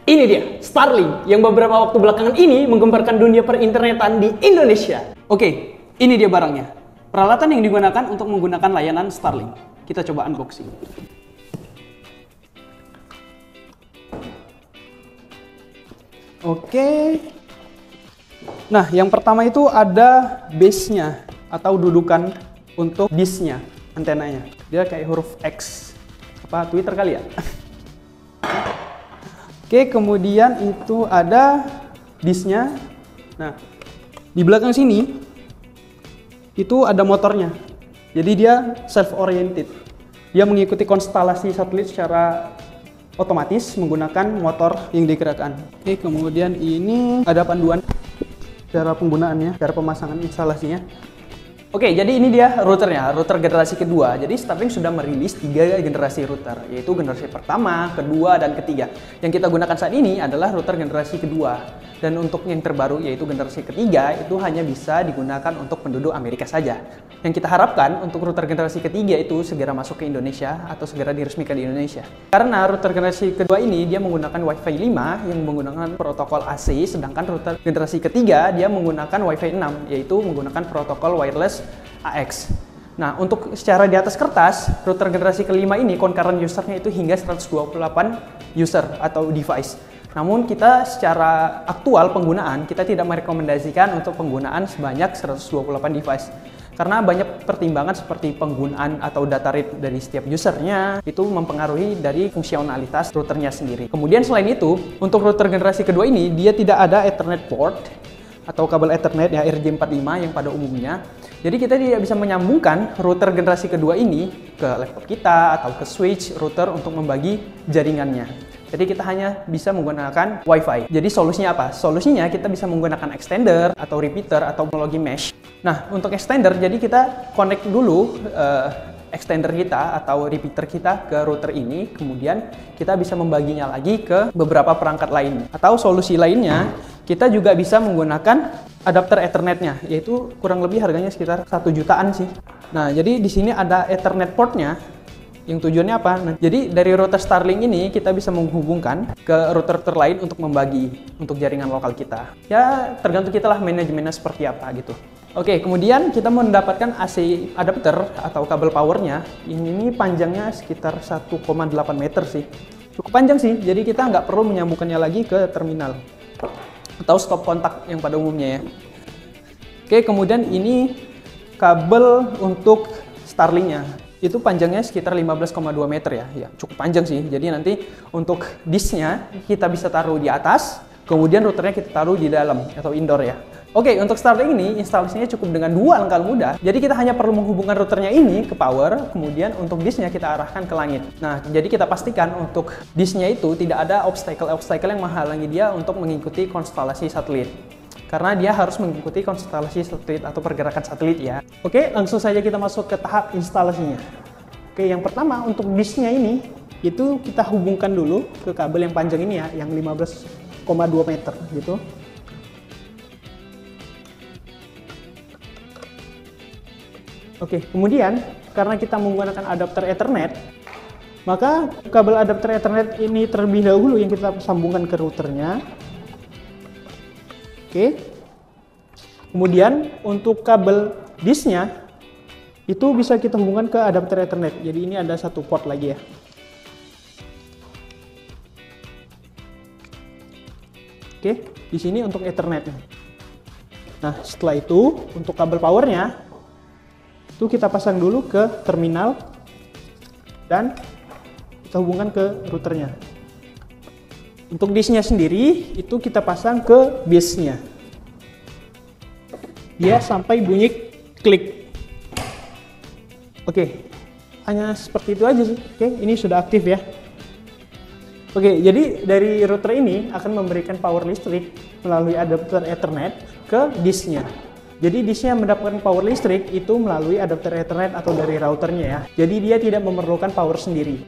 Ini dia, Starlink, yang beberapa waktu belakangan ini menggemparkan dunia perinternetan di Indonesia. Oke, ini dia barangnya. Peralatan yang digunakan untuk menggunakan layanan Starlink. Kita coba unboxing. Oke. Nah, yang pertama itu ada base-nya atau dudukan untuk dish-nya, antenanya. Dia kayak huruf X. Apa Twitter kali ya? Oke, kemudian itu ada disk-nya. Nah, di belakang sini itu ada motornya. Jadi dia self-oriented. Dia mengikuti konstelasi satelit secara otomatis menggunakan motor yang digerakkan. Oke, kemudian ini ada panduan cara penggunaannya, cara pemasangan instalasinya. Oke, jadi ini dia routernya, router generasi kedua. Jadi Starlink sudah merilis 3 generasi router, yaitu generasi pertama, kedua, dan ketiga. Yang kita gunakan saat ini adalah router generasi kedua. Dan untuk yang terbaru, yaitu generasi ketiga, itu hanya bisa digunakan untuk penduduk Amerika saja. Yang kita harapkan untuk router generasi ketiga itu segera masuk ke Indonesia atau segera diresmikan di Indonesia. Karena router generasi kedua ini dia menggunakan Wi-Fi 5 yang menggunakan protokol AC, sedangkan router generasi ketiga dia menggunakan Wi-Fi 6, yaitu menggunakan protokol wireless AX. Nah, untuk secara di atas kertas, router generasi kelima ini concurrent usernya itu hingga 128 user atau device. Namun kita secara aktual penggunaan, kita tidak merekomendasikan untuk penggunaan sebanyak 128 device. Karena banyak pertimbangan seperti penggunaan atau data rate dari setiap usernya, itu mempengaruhi dari fungsionalitas routernya sendiri. Kemudian selain itu, untuk router generasi kedua ini, dia tidak ada Ethernet port atau kabel Ethernet ya RJ45 yang pada umumnya. Jadi kita tidak bisa menyambungkan router generasi kedua ini ke laptop kita atau ke switch router untuk membagi jaringannya. Jadi kita hanya bisa menggunakan Wi-Fi. Jadi solusinya apa? Solusinya kita bisa menggunakan extender atau repeater atau teknologi mesh. Nah, untuk extender jadi kita connect dulu extender kita atau repeater kita ke router ini, kemudian kita bisa membaginya lagi ke beberapa perangkat lain. Atau solusi lainnya, kita juga bisa menggunakan adapter Ethernet-nya, yaitu kurang lebih harganya sekitar 1 jutaan sih. Nah, jadi di sini ada Ethernet port-nya. Yang tujuannya apa? Nah, jadi dari router Starlink ini kita bisa menghubungkan ke router lain untuk membagi untuk jaringan lokal kita. Ya, tergantung kita lah manajemennya seperti apa gitu. Oke, kemudian kita mendapatkan AC adapter atau kabel powernya. Ini panjangnya sekitar 1,8 meter sih. Cukup panjang sih, jadi kita nggak perlu menyambungkannya lagi ke terminal atau stop kontak yang pada umumnya ya. Oke, kemudian ini kabel untuk Starlink-nya. Itu panjangnya sekitar 15,2 meter ya, cukup panjang sih. Jadi nanti untuk disk-nya kita bisa taruh di atas, kemudian routernya kita taruh di dalam atau indoor ya. Oke, untuk Starlink ini instalasinya cukup dengan 2 langkah mudah. Jadi kita hanya perlu menghubungkan routernya ini ke power, kemudian untuk disk-nya kita arahkan ke langit. Nah, jadi kita pastikan untuk disk-nya itu tidak ada obstacle yang menghalangi dia untuk mengikuti konstelasi satelit. Karena dia harus mengikuti konstelasi satelit atau pergerakan satelit ya. Oke, langsung saja kita masuk ke tahap instalasinya. Oke, yang pertama untuk disk-nya ini, itu kita hubungkan dulu ke kabel yang panjang ini ya, yang 15,2 meter gitu. Oke, kemudian karena kita menggunakan adapter Ethernet, maka kabel adapter Ethernet ini terlebih dahulu yang kita sambungkan ke routernya. Oke, kemudian untuk kabel disk-nya itu bisa kita hubungkan ke adapter Ethernet. Jadi ini ada satu port lagi ya. Oke, di sini untuk Ethernet. Nah, setelah itu untuk kabel powernya itu kita pasang dulu ke terminal dan kita hubungkan ke routernya. Untuk disk-nya sendiri, itu kita pasang ke base-nya. Dia sampai bunyi klik. Oke, hanya seperti itu aja sih. Oke, ini sudah aktif ya. Oke, jadi dari router ini akan memberikan power listrik melalui adapter Ethernet ke disk-nya. Jadi disk-nya mendapatkan power listrik itu melalui adapter Ethernet atau dari routernya ya. Jadi dia tidak memerlukan power sendiri.